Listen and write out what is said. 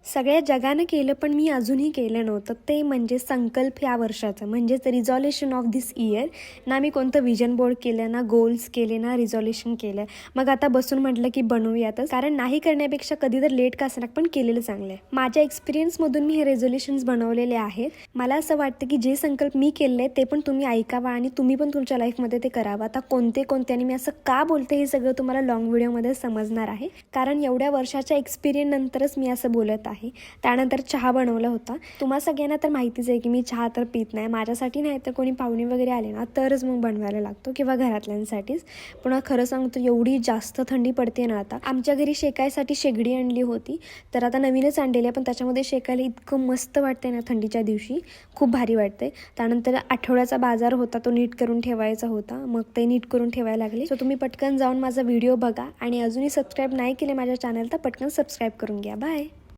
सगळ्या जगानं केलं पण मी अजूनही केलं नव्हतं ते म्हणजे संकल्प या वर्षाचं, म्हणजेच रिझॉल्युशन ऑफ दिस इयर. ना मी कोणतं विजन बोर्ड केलं, ना गोल्स केले, ना रिझॉल्युशन केलं. मग आता बसून म्हटलं की बनवूयातच, कारण नाही करण्यापेक्षा कधी तर लेट का असेना पण केलेलं चांगलं आहे. माझ्या एक्सपिरियन्समधून मी हे रेझोल्युशन्स बनवलेले आहेत. मला असं वाटतं की जे संकल्प मी केले आहेत ते पण तुम्ही ऐकावा आणि तुम्ही पण तुमच्या लाईफमध्ये ते करावं. आता कोणते आणि मी असं का बोलते हे सगळं तुम्हाला लॉंग व्हिडिओमध्ये समजणार आहे, कारण एवढ्या वर्षाच्या एक्सपिरियन्स नंतरच मी असं बोलत आहे. त्यानंतर चहा बनवला होता. तुम्हा सगळ्यांना तर माहितीच आहे की मी चहा तर पित नाही. माझ्यासाठी नाही तर कोणी पाहुणे वगैरे आले ना तरच मग बनवायला लागतो, किंवा घरातल्यांसाठीच. पण खरं सांगतो एवढी जास्त थंडी पडते ना, आता आमच्या घरी शेकायसाठी शेगडी आणली होती, तर आता नवीनच आणलेली आहे, पण त्याच्यामध्ये शेकायला इतकं मस्त वाटते ना थंडीच्या दिवशी, खूप भारी वाटते. त्यानंतर आठवड्याचा बाजार होता, तो नीट करून ठेवायचा होता, मग ते नीट करून ठेवायला लागले. सो तुम्ही पटकन जाऊन माझा व्हिडिओ बघा आणि अजूनही सबस्क्राईब नाही केले माझ्या चॅनल तर पटकन सबस्क्राईब करून घ्या. बाय.